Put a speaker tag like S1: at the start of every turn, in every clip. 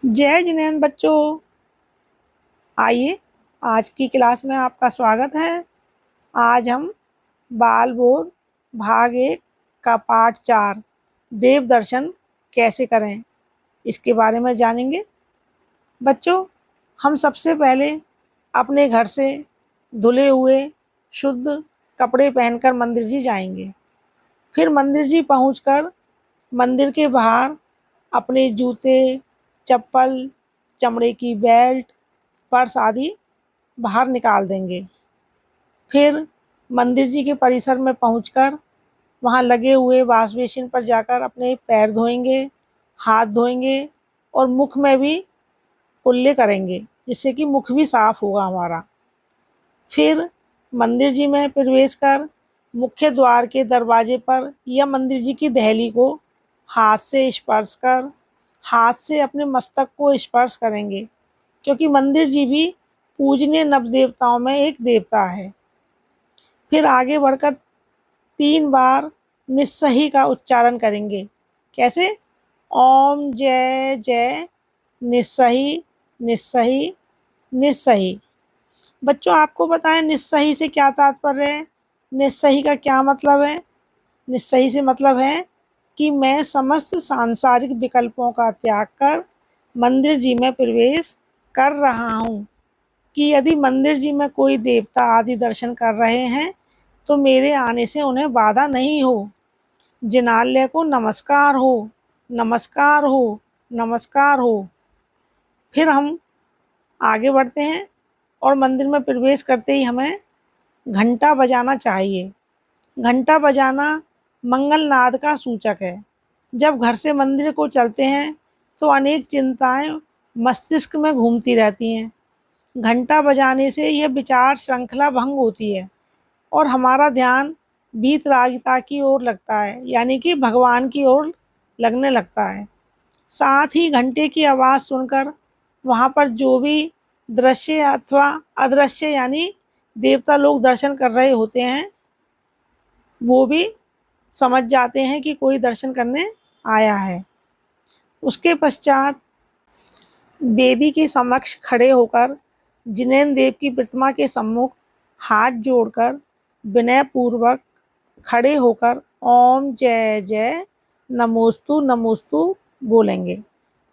S1: जय जिनेंद्र बच्चों, आइए आज की क्लास में आपका स्वागत है। आज हम बाल बोध भाग 1 का पाठ 4 देव दर्शन कैसे करें इसके बारे में जानेंगे। बच्चों, हम सबसे पहले अपने घर से धुले हुए शुद्ध कपड़े पहनकर मंदिर जी जाएंगे। फिर मंदिर जी पहुंचकर मंदिर के बाहर अपने जूते, चप्पल, चमड़े की बेल्ट, पर्स आदि बाहर निकाल देंगे। फिर मंदिर जी के परिसर में पहुंचकर वहां लगे हुए वॉश बेसिन पर जाकर अपने पैर धोएंगे, हाथ धोएंगे और मुख में भी कुल्ले करेंगे, जिससे कि मुख भी साफ होगा हमारा। फिर मंदिर जी में प्रवेश कर मुख्य द्वार के दरवाजे पर या मंदिर जी की दहली को हाथ से स्पर्श कर हाथ से अपने मस्तक को स्पर्श करेंगे, क्योंकि मंदिर जी भी पूजनीय नव देवताओं में एक देवता है। फिर आगे बढ़कर 3 बार निस्सही का उच्चारण करेंगे। कैसे? ओम जय जय निस्सही निस्सही निस्सही। बच्चों, आपको पता है निस्सही से क्या तात्पर्य है? निस्सही का क्या मतलब है? निस्सही से मतलब है कि मैं समस्त सांसारिक विकल्पों का त्याग कर मंदिर जी में प्रवेश कर रहा हूँ। कि यदि मंदिर जी में कोई देवता आदि दर्शन कर रहे हैं तो मेरे आने से उन्हें बाधा नहीं हो। जिनालय को नमस्कार हो, नमस्कार हो, नमस्कार हो। फिर हम आगे बढ़ते हैं और मंदिर में प्रवेश करते ही हमें घंटा बजाना चाहिए। घंटा बजाना मंगल नाद का सूचक है। जब घर से मंदिर को चलते हैं तो अनेक चिंताएं मस्तिष्क में घूमती रहती हैं। घंटा बजाने से यह विचार श्रृंखला भंग होती है और हमारा ध्यान वीतरागिता की ओर लगता है, यानी कि भगवान की ओर लगने लगता है। साथ ही घंटे की आवाज़ सुनकर वहाँ पर जो भी दृश्य अथवा अदृश्य यानी देवता लोग दर्शन कर रहे होते हैं, वो भी समझ जाते हैं कि कोई दर्शन करने आया है। उसके पश्चात वेदी के समक्ष खड़े होकर जिनेंद्र देव की प्रतिमा के सम्मुख हाथ जोड़कर विनय पूर्वक खड़े होकर ओम जय जय नमोस्तु नमोस्तु बोलेंगे।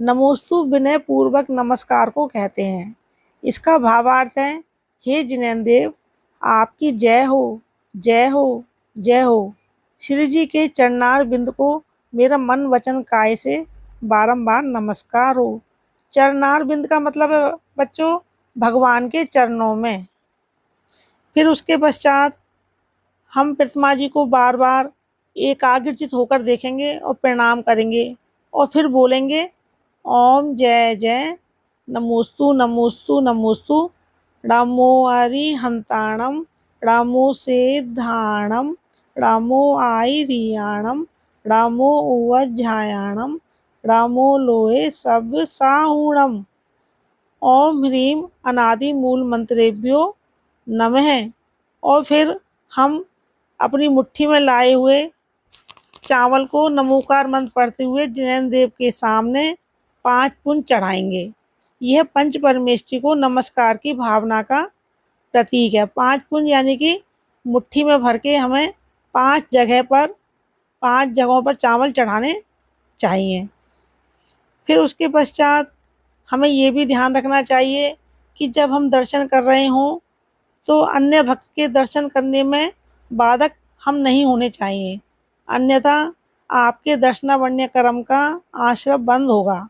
S1: नमोस्तु विनय पूर्वक नमस्कार को कहते हैं। इसका भावार्थ है, हे जिनेंद्र देव, आपकी जय हो, जय हो, जय हो। श्री जी के चरणार बिंद को मेरा मन वचन काय से बारंबार नमस्कार हो। चरणार बिंद का मतलब है बच्चों भगवान के चरणों में। फिर उसके पश्चात हम प्रतिमा जी को बार बार एकाग्रचित होकर देखेंगे और प्रणाम करेंगे और फिर बोलेंगे ओम जय जय नमोस्तु नमोस्तु नमोस्तु रामो अरिहंताणम रामो सेद्धाणम रामो आईरियाणम रामो उवज्झायाणम रामो लोहे सब साहूणम। ओम ह्रीम अनादि मूल मंत्रेभ्यो नमः। और फिर हम अपनी मुट्ठी में लाए हुए चावल को नमोकार मंत्र पढ़ते हुए जिनेंद्र देव के सामने 5 पुंज चढ़ाएंगे। यह पंच परमेष्ठी को नमस्कार की भावना का प्रतीक है। 5 पुंज यानी कि मुट्ठी में भर के हमें 5 जगहों पर चावल चढ़ाने चाहिए। फिर उसके पश्चात हमें ये भी ध्यान रखना चाहिए कि जब हम दर्शन कर रहे हों तो अन्य भक्त के दर्शन करने में बाधक हम नहीं होने चाहिए, अन्यथा आपके दर्शनावण्य कर्म का आश्रय बंद होगा।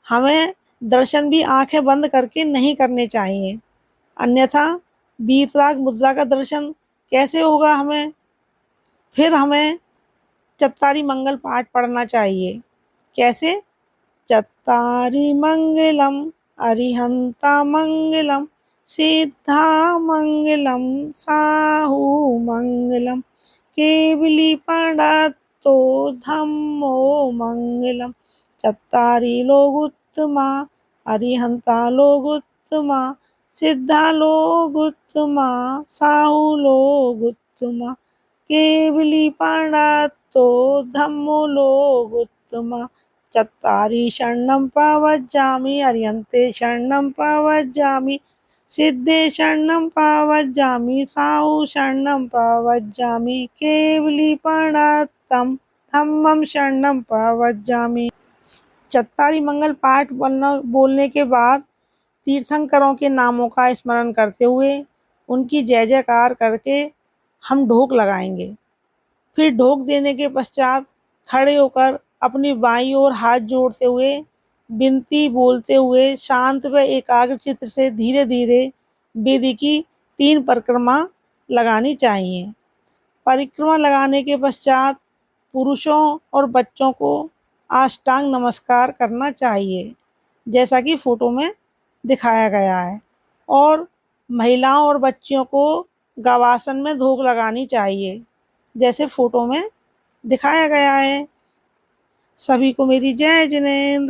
S1: हमें दर्शन भी आंखें बंद करके नहीं करने चाहिए, अन्यथा वीतराग मुद्रा का दर्शन कैसे होगा हमें। फिर हमें चत्तारी मंगल पाठ पढ़ना चाहिए। कैसे? चत्तारि मंगलम अरिहंता मंगलम सिद्धा मंगलम साहू मंगलम केवली पंडितो धम्मो मंगलम। चत्तारि लोगुत्तमा अरिहंता लोगुत्तमा सिद्धा लोगुत्तमा साहू लोगुत्तमा केवली पंडितो धम्मो लोगुत्तमा। चत्तारि शरणं प्रव्रजामि अर्यन्ते शरणं प्रव्रजामि सिद्धे शरणं प्रव्रजामि साहु शरणं प्रव्रजामि केवलीपनाथं धम्मं शरणं प्रव्रजामि। चत्तारी मंगल पाठ बोलने के बाद तीर्थंकरों के नामों का स्मरण करते हुए उनकी जय जयकार करके हम ढोक लगाएंगे। फिर ढोक देने के पश्चात खड़े होकर अपनी बाईं ओर हाथ जोड़ते हुए विनती बोलते हुए शांत व एकाग्र चित्त से धीरे धीरे वेदी की 3 परिक्रमा लगानी चाहिए। परिक्रमा लगाने के पश्चात पुरुषों और बच्चों को अष्टांग नमस्कार करना चाहिए, जैसा कि फोटो में दिखाया गया है, और महिलाओं और बच्चियों को गवासन में ढोक लगानी चाहिए, जैसे फोटो में दिखाया गया है। सभी को मेरी जय जिनेंद्र।